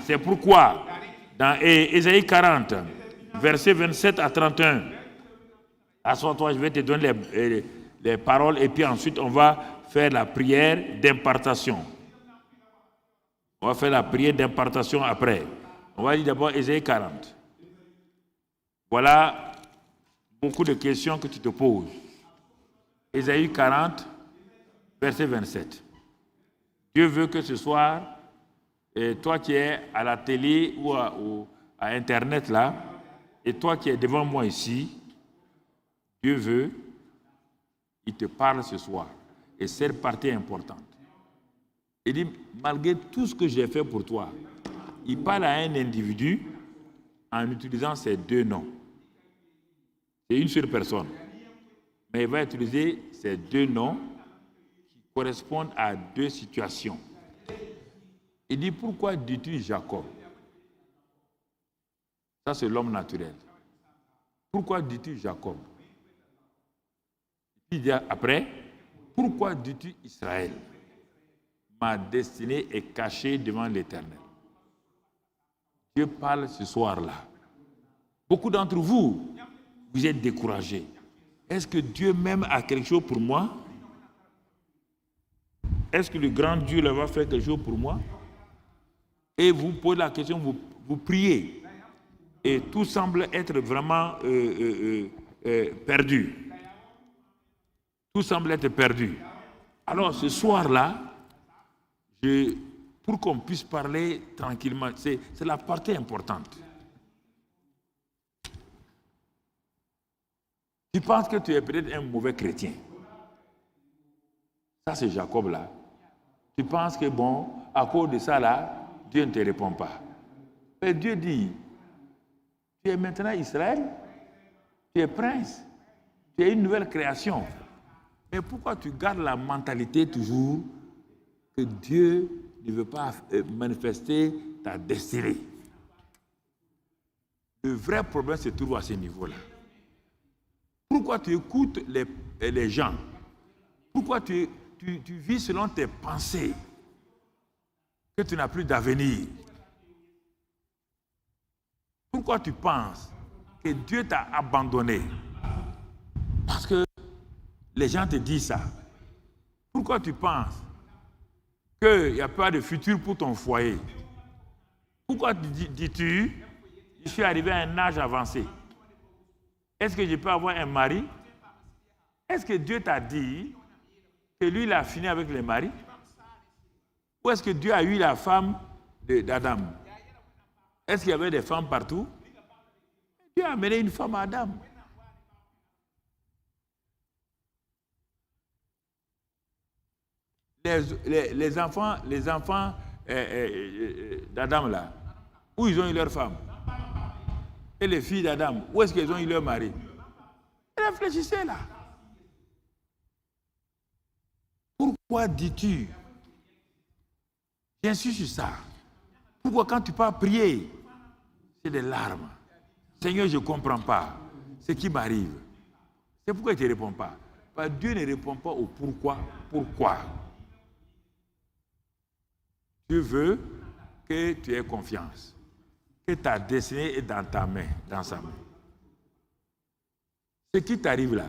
C'est pourquoi, dans Ésaïe 40, versets 27 à 31, assois-toi, je vais te donner les paroles et puis ensuite on va faire la prière d'impartation. On va faire la prière d'impartation après. On va lire d'abord Ésaïe 40. Voilà beaucoup de questions que tu te poses. Ésaïe 40, verset 27. Dieu veut que ce soir, et toi qui es à la télé ou à Internet là, et toi qui es devant moi ici, Dieu veut, il te parle ce soir. Et cette partie est importante. Il dit, malgré tout ce que j'ai fait pour toi, il parle à un individu en utilisant ces deux noms. C'est une seule personne. Mais il va utiliser ces deux noms qui correspondent à deux situations. Il dit, pourquoi dis-tu Jacob? Ça, c'est l'homme naturel. Pourquoi dis-tu Jacob? Il dit après, pourquoi dis-tu Israël? Ma destinée est cachée devant l'Éternel. Dieu parle ce soir-là. Beaucoup d'entre vous, vous êtes découragés. Est-ce que Dieu même a quelque chose pour moi? Est-ce que le grand Dieu va faire quelque chose pour moi? Et vous posez la question, vous priez. Et tout semble être vraiment perdu. Tout semble être perdu. Alors ce soir-là, pour qu'on puisse parler tranquillement, c'est la partie importante. Tu penses que tu es peut-être un mauvais chrétien. Ça, c'est Jacob là. Tu penses que bon, à cause de ça là, Dieu ne te répond pas. Mais Dieu dit, tu es maintenant Israël, tu es prince, tu es une nouvelle création. Mais pourquoi tu gardes la mentalité toujours que Dieu ne veut pas manifester ta destinée? Le vrai problème se trouve à ce niveau-là. Pourquoi tu écoutes les gens? Pourquoi tu vis selon tes pensées que tu n'as plus d'avenir? Pourquoi tu penses que Dieu t'a abandonné? Parce que les gens te disent ça. Pourquoi tu penses qu'il n'y a pas de futur pour ton foyer? Pourquoi dis-tu, je suis arrivé à un âge avancé? Est-ce que je peux avoir un mari? Est-ce que Dieu t'a dit que lui, il a fini avec les maris? Ou est-ce que Dieu a eu la femme d'Adam? Est-ce qu'il y avait des femmes partout? Dieu a amené une femme à Adam. Les enfants d'Adam là, où ils ont eu leur femme? Et les filles d'Adam, où est-ce qu'ils ont eu leur mari? Réfléchissez là. Pourquoi dis-tu? J'insiste sur ça. Pourquoi quand tu pars prier, c'est des larmes? Seigneur, je ne comprends pas ce qui m'arrive. C'est pourquoi il ne te répond pas. Parce que Dieu ne répond pas au pourquoi. Pourquoi? Dieu veut que tu aies confiance. Que ta destinée est dans ta main, dans sa main. Ce qui t'arrive là,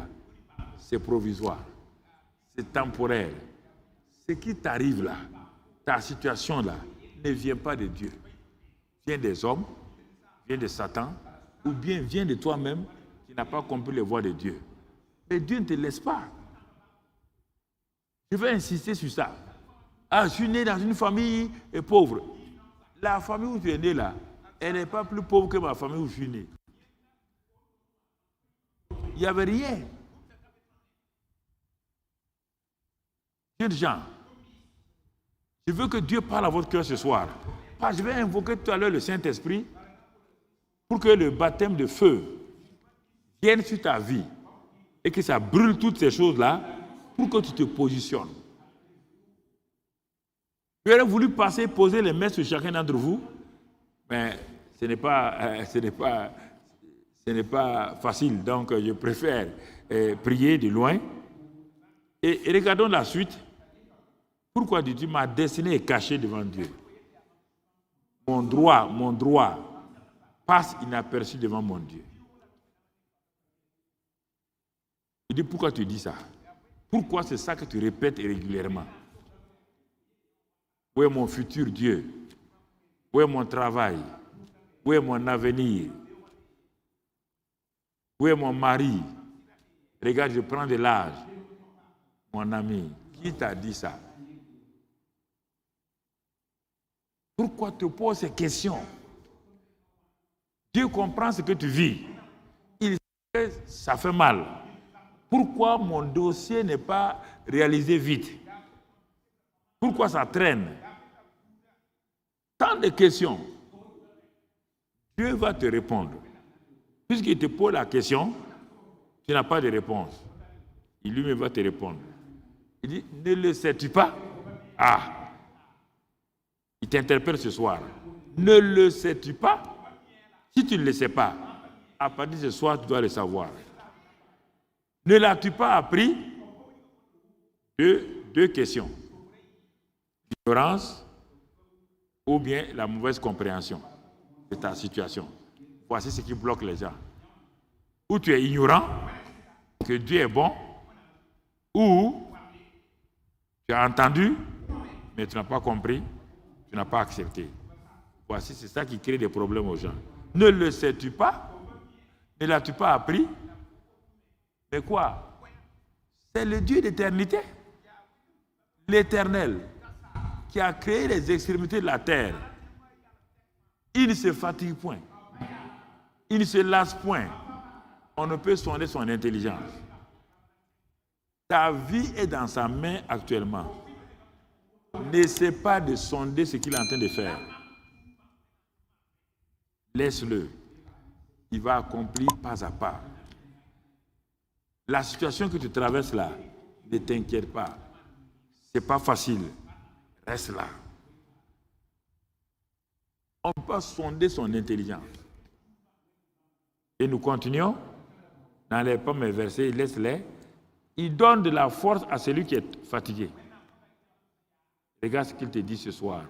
c'est provisoire, c'est temporaire. Ce qui t'arrive là, ta situation là, ne vient pas de Dieu. Vient des hommes, vient de Satan, ou bien vient de toi-même qui n'a pas compris les voies de Dieu. Mais Dieu ne te laisse pas. Je vais insister sur ça. Ah, je suis né dans une famille pauvre. La famille où tu es né là, elle n'est pas plus pauvre que ma famille où je suis né. Il n'y avait rien. Jeunes gens, je veux que Dieu parle à votre cœur ce soir. Je vais invoquer tout à l'heure le Saint-Esprit pour que le baptême de feu vienne sur ta vie et que ça brûle toutes ces choses-là pour que tu te positionnes. J'aurais voulu poser les mains sur chacun d'entre vous, mais ce n'est pas facile, donc je préfère prier de loin. Et regardons la suite. Pourquoi dis-tu ma destinée est cachée devant Dieu? Mon droit passe inaperçu devant mon Dieu. Il dit, pourquoi tu dis ça? Pourquoi c'est ça que tu répètes régulièrement? Où est mon futur Dieu? Où est mon travail? Où est mon avenir? Où est mon mari? Regarde, je prends de l'âge. Mon ami, qui t'a dit ça? Pourquoi tu poses ces questions? Dieu comprend ce que tu vis. Il sait que ça fait mal. Pourquoi mon dossier n'est pas réalisé vite? Pourquoi ça traîne? Tant de questions. Dieu va te répondre. Puisqu'il te pose la question, tu n'as pas de réponse. Il lui-même va te répondre. Il dit, ne le sais-tu pas? Ah! Il t'interpelle ce soir. Ne le sais-tu pas? Si tu ne le sais pas, à partir de ce soir, tu dois le savoir. Ne l'as-tu pas appris? Deux questions. L'ignorance ou bien la mauvaise compréhension de ta situation. Voici ce qui bloque les gens. Ou tu es ignorant que Dieu est bon, ou tu as entendu, mais tu n'as pas compris, tu n'as pas accepté. Voici, c'est ça qui crée des problèmes aux gens. Ne le sais-tu pas? Ne l'as-tu pas appris? Mais quoi? C'est le Dieu d'éternité, l'Éternel, qui a créé les extrémités de la terre. Il ne se fatigue point. Il ne se lasse point. On ne peut sonder son intelligence. Ta vie est dans sa main actuellement. N'essaie pas de sonder ce qu'il est en train de faire. Laisse-le. Il va accomplir pas à pas. La situation que tu traverses là, ne t'inquiète pas. Ce n'est pas facile. Reste là. On ne peut pas sonder son intelligence. Et nous continuons. N'enlève pas mes versets, laisse-les. Il donne de la force à celui qui est fatigué. Regarde ce qu'il te dit ce soir.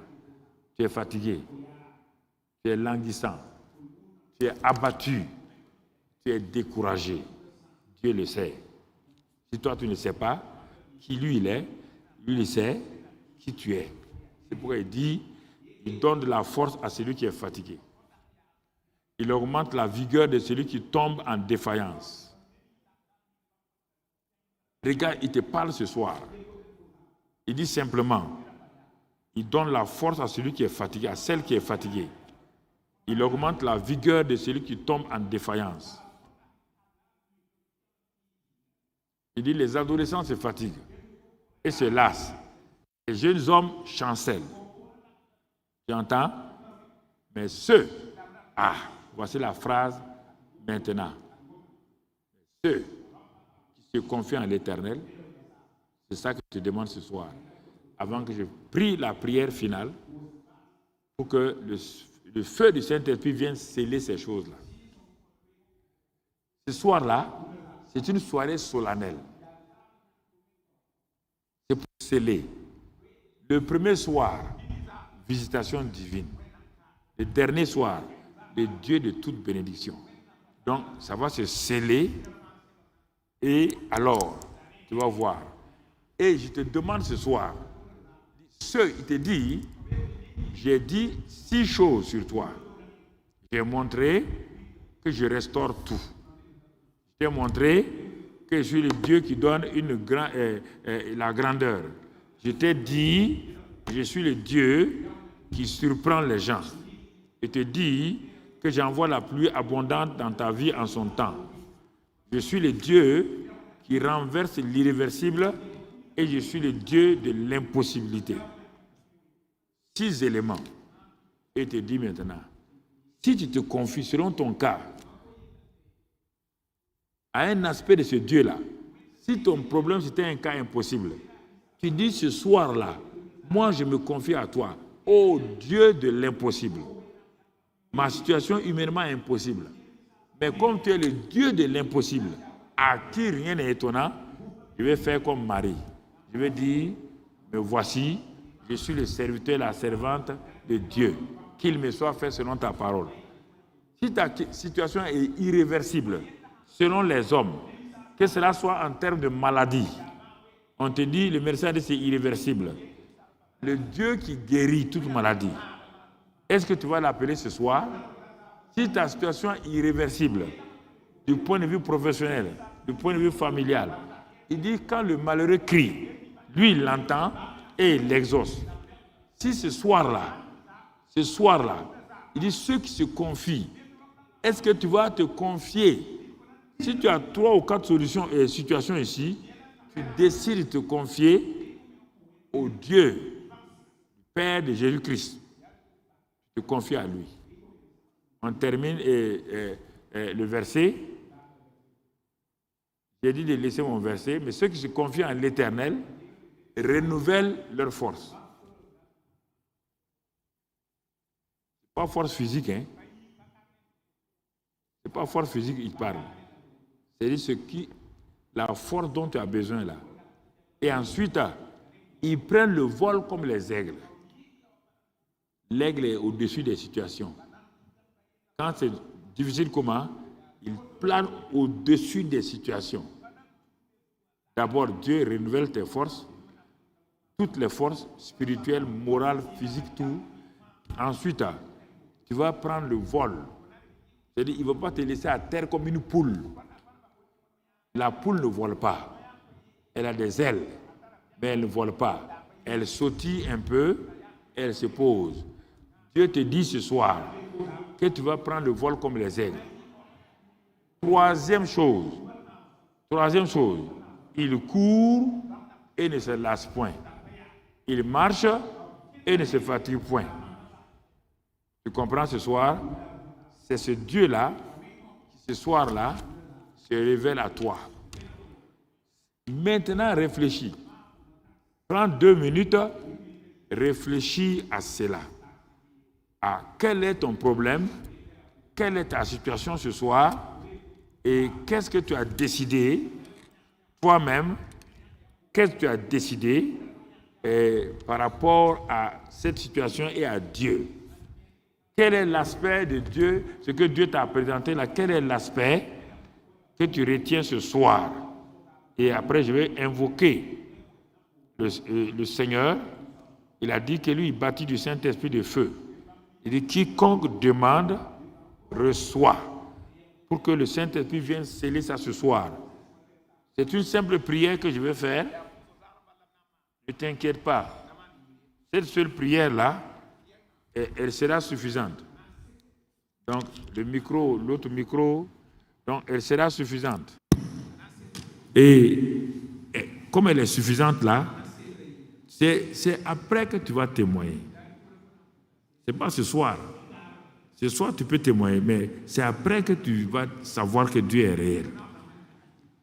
Tu es fatigué. Tu es languissant. Tu es abattu. Tu es découragé. Dieu le sait. Si toi tu ne sais pas qui lui il est, lui il sait qui tu es. C'est pourquoi il dit, il donne de la force à celui qui est fatigué. Il augmente la vigueur de celui qui tombe en défaillance. Regarde, il te parle ce soir. Il dit simplement, il donne la force à celui qui est fatigué, à celle qui est fatiguée. Il augmente la vigueur de celui qui tombe en défaillance. Il dit, les adolescents se fatiguent et se lassent. Les jeunes hommes chancellent. Tu entends? Mais ceux, voici la phrase maintenant. Ceux qui se confient en l'Éternel, c'est ça que je te demande ce soir, avant que je prie la prière finale, pour que le feu du Saint-Esprit vienne sceller ces choses-là. Ce soir-là, c'est une soirée solennelle. C'est pour sceller. Le premier soir, visitation divine. Le dernier soir, le Dieu de toute bénédiction. Donc, ça va se sceller. Et alors, tu vas voir. Et je te demande ce soir, il te dit, j'ai dit 6 choses sur toi. J'ai montré que je restaure tout. J'ai montré que je suis le Dieu qui donne la grandeur. Je t'ai dit, je suis le Dieu qui surprend les gens. Je te dis que j'envoie la pluie abondante dans ta vie en son temps. Je suis le Dieu qui renverse l'irréversible et je suis le Dieu de l'impossibilité. 6 éléments. Et te dis maintenant, si tu te confies selon ton cas à un aspect de ce Dieu-là, si ton problème c'était un cas impossible, tu dis ce soir-là, moi je me confie à toi, ô Dieu de l'impossible. Ma situation humainement est impossible. Mais comme tu es le Dieu de l'impossible, à qui rien n'est étonnant, je vais faire comme Marie. Je vais dire, Mais voici, je suis le serviteur, la servante de Dieu. Qu'il me soit fait selon ta parole. Si ta situation est irréversible, selon les hommes, que cela soit en termes de maladie, on te dit, le médecin dit c'est irréversible. Le Dieu qui guérit toute maladie, est-ce que tu vas l'appeler ce soir? Si ta situation est irréversible, du point de vue professionnel, du point de vue familial, il dit quand le malheureux crie, lui il l'entend et il l'exauce. Si ce soir-là, il dit ceux qui se confient, est-ce que tu vas te confier? Si tu as 3 ou 4 solutions et situations ici, tu décides de te confier au Dieu, Père de Jésus-Christ. Tu te confies à lui. On termine le verset. J'ai dit de laisser mon verset, mais ceux qui se confient en l'Éternel renouvellent leur force. Pas force physique, hein. C'est pas force physique, il parle. C'est-à-dire la force dont tu as besoin là. Et ensuite, ils prennent le vol comme les aigles. L'aigle est au-dessus des situations. Quand c'est difficile comment, il plane au-dessus des situations. D'abord, Dieu renouvelle tes forces, toutes les forces spirituelles, morales, physiques, tout. Ensuite, tu vas prendre le vol. C'est-à-dire, il ne va pas te laisser à terre comme une poule. La poule ne vole pas. Elle a des ailes, mais elle ne vole pas. Elle sautille un peu, elle se pose. Dieu te dit ce soir que tu vas prendre le vol comme les aigles. Troisième chose, il court et ne se lasse point. Il marche et ne se fatigue point. Tu comprends ce soir? C'est ce Dieu-là, ce soir-là, se révèle à toi. Maintenant, réfléchis. Prends 2 minutes, réfléchis à cela. À quel est ton problème? Quelle est ta situation ce soir? Et qu'est-ce que tu as décidé toi-même? Qu'est-ce que tu as décidé par rapport à cette situation et à Dieu? Quel est l'aspect de Dieu, ce que Dieu t'a présenté là? Quel est l'aspect que tu retiens ce soir? Et après, je vais invoquer le Seigneur. Il a dit que lui, il bâtit du Saint-Esprit de feu. Il dit, quiconque demande, reçoit. Pour que le Saint-Esprit vienne sceller ça ce soir. C'est une simple prière que je vais faire. Ne t'inquiète pas. Cette seule prière-là, elle sera suffisante. Donc, l'autre micro, donc elle sera suffisante. Et comme elle est suffisante là, c'est après que tu vas témoigner. Ce n'est pas ce soir. Ce soir, tu peux témoigner, mais c'est après que tu vas savoir que Dieu est réel.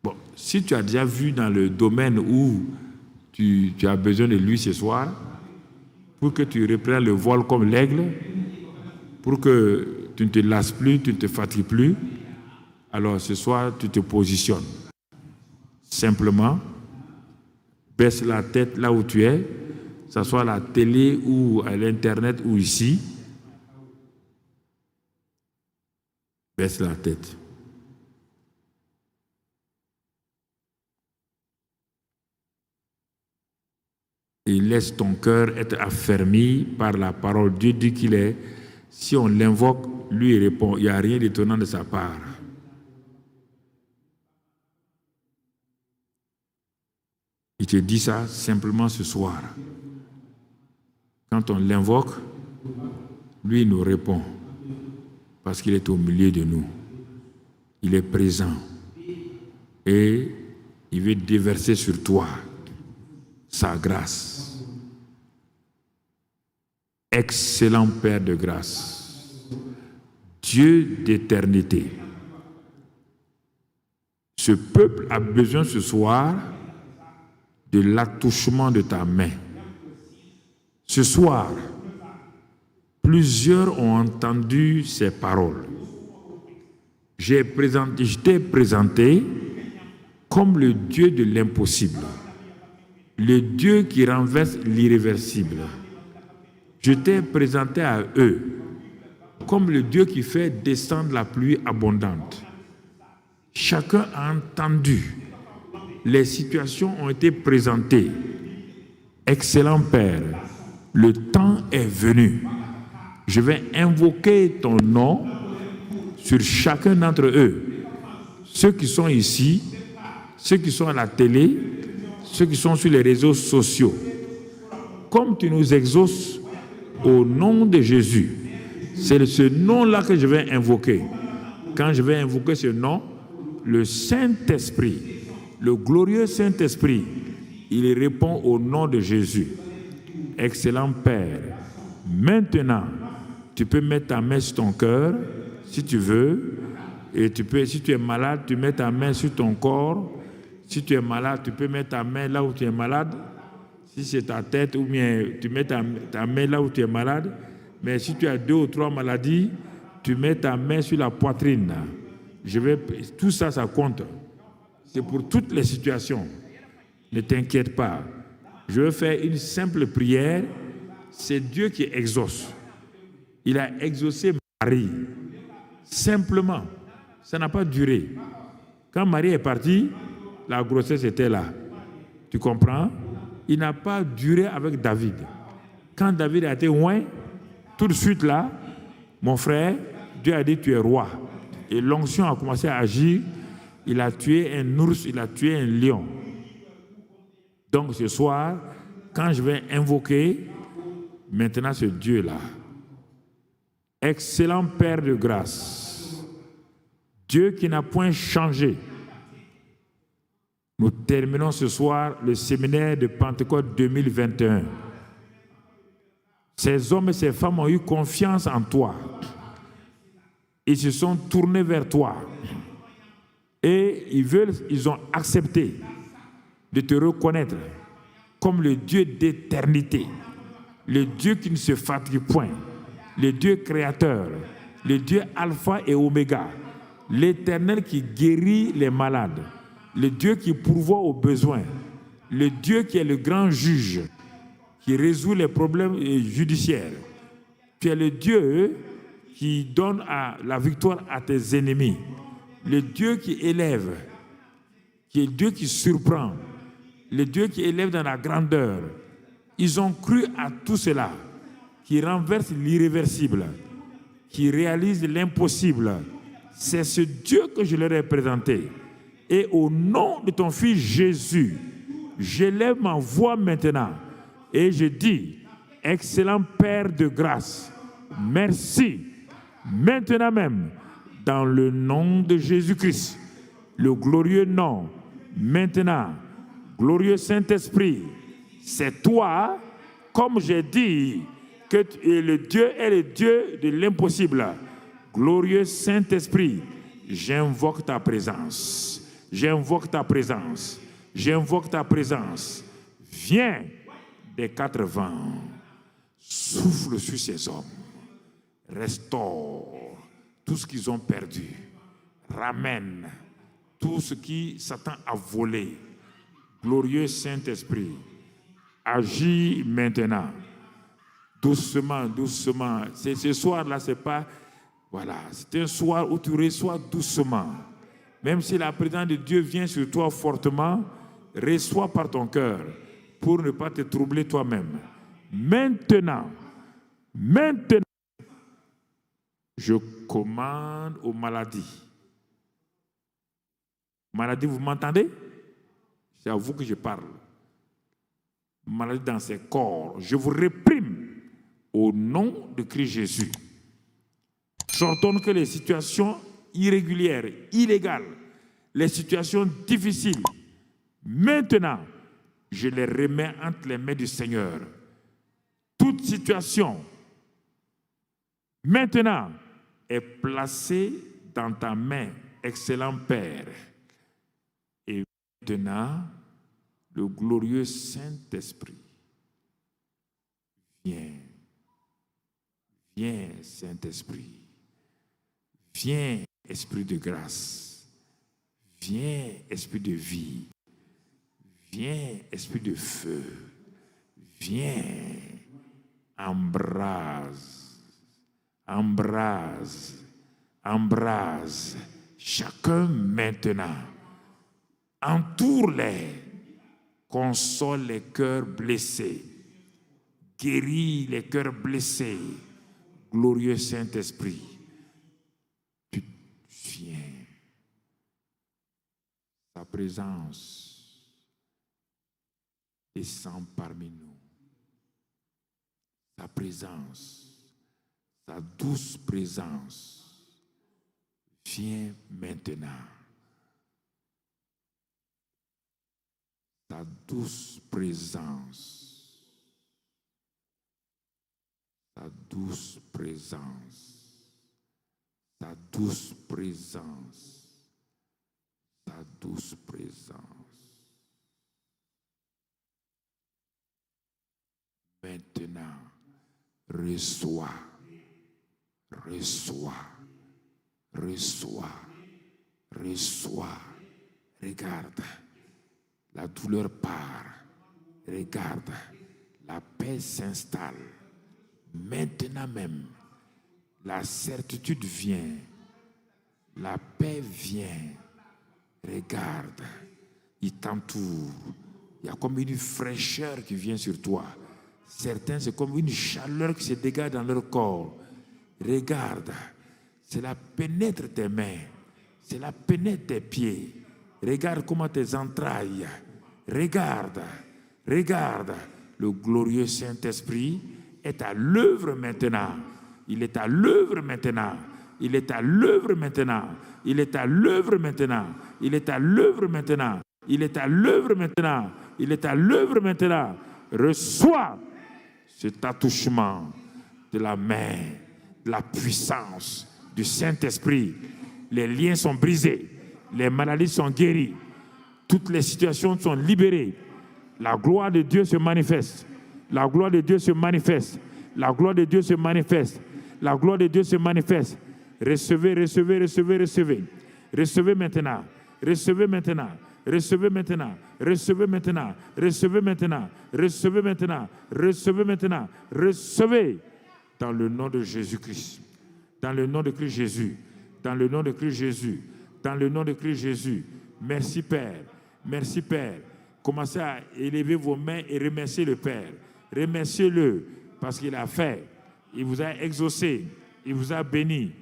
Bon, si tu as déjà vu dans le domaine où tu as besoin de lui ce soir, pour que tu reprennes le vol comme l'aigle, pour que tu ne te lasses plus, tu ne te fatigues plus, alors ce soir, tu te positionnes. Simplement, baisse la tête là où tu es, que ce soit à la télé ou à l'internet ou ici. Baisse la tête. Et laisse ton cœur être affermi par la parole. Dieu dit qu'il est. Si on l'invoque, lui il répond. Il n'y a rien d'étonnant de sa part. Il te dit ça simplement ce soir. Quand on l'invoque, lui il nous répond. Parce qu'il est au milieu de nous. Il est présent. Et il veut déverser sur toi sa grâce. Excellent Père de grâce. Dieu d'éternité. Ce peuple a besoin ce soir de l'attouchement de ta main. Ce soir, plusieurs ont entendu ces paroles. Je t'ai présenté comme le Dieu de l'impossible. le Dieu qui renverse l'irréversible. Je t'ai présenté à eux comme le Dieu qui fait descendre la pluie abondante. Chacun a entendu. Les situations ont été présentées. Excellent Père, le temps est venu. Je vais invoquer ton nom sur chacun d'entre eux. Ceux qui sont ici, ceux qui sont à la télé, ceux qui sont sur les réseaux sociaux. Comme tu nous exauces au nom de Jésus, c'est ce nom-là que je vais invoquer. Quand je vais invoquer ce nom, le Saint-Esprit, le glorieux Saint-Esprit, il répond au nom de Jésus. Excellent Père, maintenant, tu peux mettre ta main sur ton cœur, si tu veux, et tu peux, si tu es malade, tu mets ta main sur ton corps. Si tu es malade, tu peux mettre ta main là où tu es malade. Si c'est ta tête, ou bien tu mets ta main là où tu es malade. Mais si tu as 2 ou 3 maladies, tu mets ta main sur la poitrine. Tout ça, ça compte. C'est pour toutes les situations. Ne t'inquiète pas. Je vais faire une simple prière. C'est Dieu qui exauce. Il a exaucé Marie. Simplement. Ça n'a pas duré. Quand Marie est partie, la grossesse était là. Tu comprends? Il n'a pas duré avec David. Quand David a été loin, tout de suite là, mon frère, Dieu a dit tu es roi. Et l'onction a commencé à agir. Il a tué un ours, il a tué un lion. Donc ce soir, quand je vais invoquer maintenant ce Dieu-là, excellent Père de grâce, Dieu qui n'a point changé. Nous terminons ce soir le séminaire de Pentecôte 2021. Ces hommes et ces femmes ont eu confiance en toi. Ils se sont tournés vers toi. Et ils ont accepté de te reconnaître comme le Dieu d'éternité, le Dieu qui ne se fatigue point, le Dieu créateur, le Dieu alpha et oméga, l'Éternel qui guérit les malades, le Dieu qui pourvoit aux besoins, le Dieu qui est le grand juge, qui résout les problèmes judiciaires. Tu es le Dieu qui donne la victoire à tes ennemis, le Dieu qui élève, qui est le Dieu qui surprend, le Dieu qui élève dans la grandeur. Ils ont cru à tout cela, qui renverse l'irréversible, qui réalise l'impossible. C'est ce Dieu que je leur ai présenté. Et au nom de ton Fils Jésus, j'élève ma voix maintenant et je dis, excellent Père de grâce, merci, maintenant même, dans le nom de Jésus-Christ, le glorieux nom, maintenant, glorieux Saint-Esprit, c'est toi, comme j'ai dit, que le Dieu est le Dieu de l'impossible. Glorieux Saint-Esprit, j'invoque ta présence. J'invoque ta présence. J'invoque ta présence. Viens des 4 vents. Souffle sur ces hommes. Restaure tout ce qu'ils ont perdu. Ramène tout ce qui Satan a volé. Glorieux Saint-Esprit, agis maintenant. Doucement, doucement. Ce soir-là, c'est pas... Voilà, c'est un soir où tu reçois doucement. Même si la présence de Dieu vient sur toi fortement, reçois par ton cœur pour ne pas te troubler toi-même. Maintenant, je commande aux maladies. Maladie, vous m'entendez? C'est à vous que je parle. Maladie dans ces corps, je vous réprime au nom de Christ Jésus. J'ordonne que les situations irrégulières, illégales, les situations difficiles, maintenant, je les remets entre les mains du Seigneur. Toute situation, maintenant, est placée dans ta main, excellent Père. Et maintenant, le glorieux Saint-Esprit, viens, viens Saint-Esprit. Viens, Esprit de grâce. Viens, Esprit de vie. Viens, esprit de feu. Viens. Embrase. Embrase. Embrase. Chacun maintenant. Entoure-les. Console les cœurs blessés. Guéris les cœurs blessés. Glorieux Saint-Esprit, tu viens. Ta présence descend parmi nous. Ta présence, ta douce présence, viens maintenant. Ta douce présence, ta douce présence, ta douce présence, ta douce présence. Maintenant, reçois, reçois, reçois, reçois. Regarde, la douleur part. Regarde, la paix s'installe. Maintenant même, la certitude vient, la paix vient. Regarde, il t'entoure. Il y a comme une fraîcheur qui vient sur toi. Certains, c'est comme une chaleur qui se dégage dans leur corps. Regarde, cela pénètre tes mains, cela pénètre tes pieds. Regarde comment tes entrailles. Regarde, regarde, le glorieux Saint-Esprit est à l'œuvre maintenant. Il est à l'œuvre maintenant. Il est à l'œuvre maintenant. Il est à l'œuvre maintenant. Il est à l'œuvre maintenant. Il est à l'œuvre maintenant. Il est à l'œuvre maintenant. Reçois cet attouchement de la main, de la puissance du Saint-Esprit. Les liens sont brisés. Les maladies sont guéries. Toutes les situations sont libérées. La gloire de Dieu se manifeste. La gloire de Dieu se manifeste. La gloire de Dieu se manifeste. La gloire de Dieu se manifeste. Recevez, recevez, recevez, recevez. Recevez maintenant. Recevez maintenant. Recevez maintenant. Recevez maintenant. Recevez maintenant. Recevez maintenant. Recevez maintenant. Recevez dans le nom de Jésus-Christ. Dans le nom de Christ Jésus. Dans le nom de Christ Jésus. Dans le nom de Christ Jésus. Merci Père. Merci Père. Commencez à élever vos mains et remerciez le Père. Remerciez-le parce qu'il a fait. Il vous a exaucé. Il vous a béni.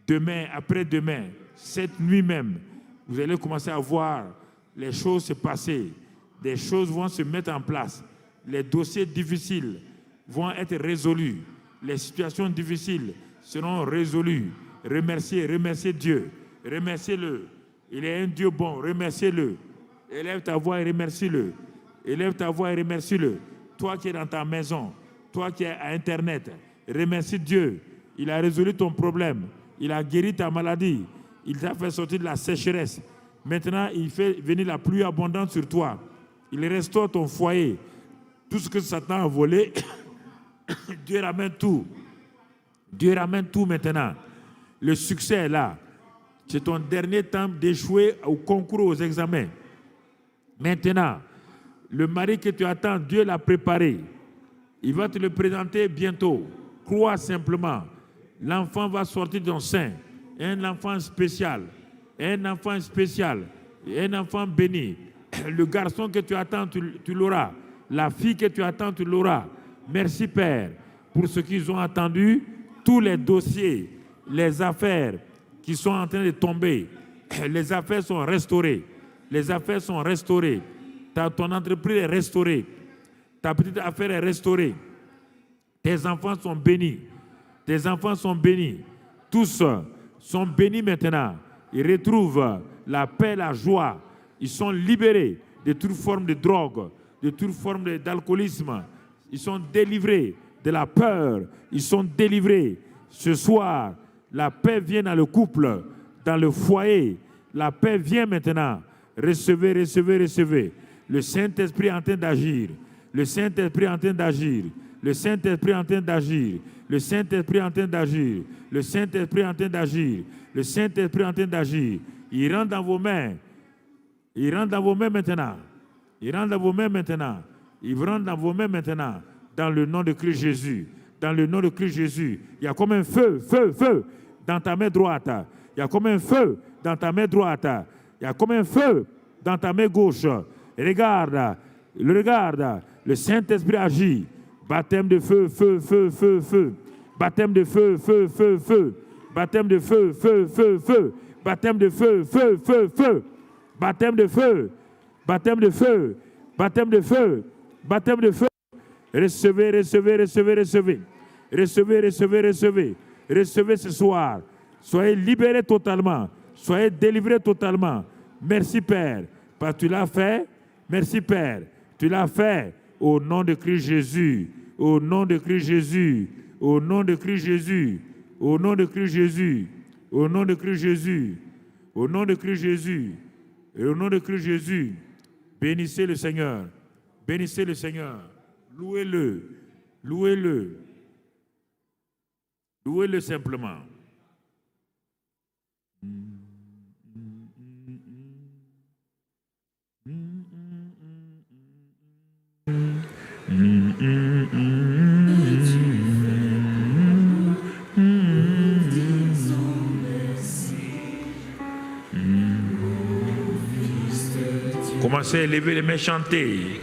Demain, après-demain, cette nuit même, vous allez commencer à voir les choses se passer. Des choses vont se mettre en place. Les dossiers difficiles vont être résolus. Les situations difficiles seront résolues. Remerciez, remerciez Dieu. Remerciez-le. Il est un Dieu bon. Remerciez-le. Élève ta voix et remercie-le. Élève ta voix et remercie-le. Toi qui es dans ta maison, toi qui es à Internet, remercie Dieu. Il a résolu ton problème. Il a guéri ta maladie. Il t'a fait sortir de la sécheresse. Maintenant, il fait venir la pluie abondante sur toi. Il restaure ton foyer. Tout ce que Satan a volé, Dieu ramène tout. Dieu ramène tout maintenant. Le succès est là. C'est ton dernier temps d'échouer au concours, aux examens. Maintenant, le mari que tu attends, Dieu l'a préparé. Il va te le présenter bientôt. Crois simplement. L'enfant va sortir de ton sein. Un enfant spécial. Un enfant spécial. Un enfant béni. Le garçon que tu attends, tu l'auras. La fille que tu attends, tu l'auras. Merci Père pour ce qu'ils ont attendu. Tous les dossiers, les affaires qui sont en train de tomber. Les affaires sont restaurées. Les affaires sont restaurées. Ton entreprise est restaurée. Ta petite affaire est restaurée. Tes enfants sont bénis. Tes enfants sont bénis. Tous sont bénis maintenant. Ils retrouvent la paix, la joie. Ils sont libérés de toute forme de drogue, de toute forme d'alcoolisme. Ils sont délivrés de la peur. Ils sont délivrés. Ce soir, la paix vient dans le couple, dans le foyer. La paix vient maintenant. Recevez, recevez, recevez. Le Saint-Esprit est en train d'agir. Le Saint-Esprit est en train d'agir. Le Saint-Esprit est en train d'agir. Le Saint-Esprit est en train d'agir. Le Saint-Esprit est en train d'agir. Le Saint-Esprit est en train d'agir. Il rentre dans vos mains. Il rentre dans vos mains maintenant. Il rentre dans vos mains maintenant. Il rentre dans vos mains maintenant. Dans le nom de Christ Jésus. Dans le nom de Christ Jésus. Il y a comme un feu, feu dans ta main droite. Il y a comme un feu dans ta main droite. Il y a comme un feu dans ta main gauche. Regarde, le Saint-Esprit agit. Baptême de feu, feu, feu, feu, feu. Baptême de feu, feu, feu, feu. Baptême de feu, feu, feu, feu. Baptême de feu, feu, feu, feu. Baptême de feu, baptême de feu, baptême de feu, baptême de feu. Recevez, recevez, recevez, recevez. Recevez, recevez, recevez. Recevez ce soir. Soyez libérés totalement. Soyez délivrés totalement. Merci Père, parce que tu l'as fait. Merci Père, tu l'as fait au nom de Christ Jésus. Au nom de Christ Jésus. Au nom de Christ Jésus. Au nom de Christ Jésus. Au nom de Christ Jésus. Au nom de Christ Jésus. Et au nom de Christ Jésus, bénissez le Seigneur. Bénissez le Seigneur. Louez-le. Louez-le. Louez-le simplement. Commencez à lever les mains, chanter.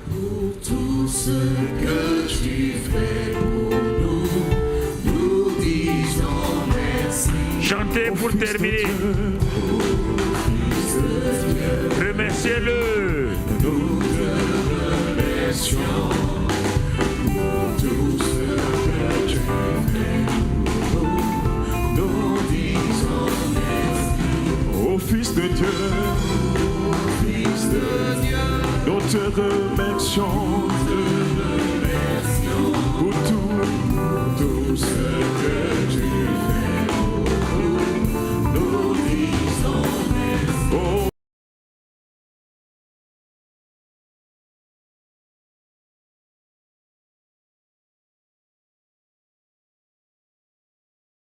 Pour tout ce que tu fais pour nous, nous disons merci. Chantez pour terminer. Remerciez-le. Nous te remercions pour tout ce que tu fais pour nous, nous disons merci. Ô Fils de Dieu, nous te remercions,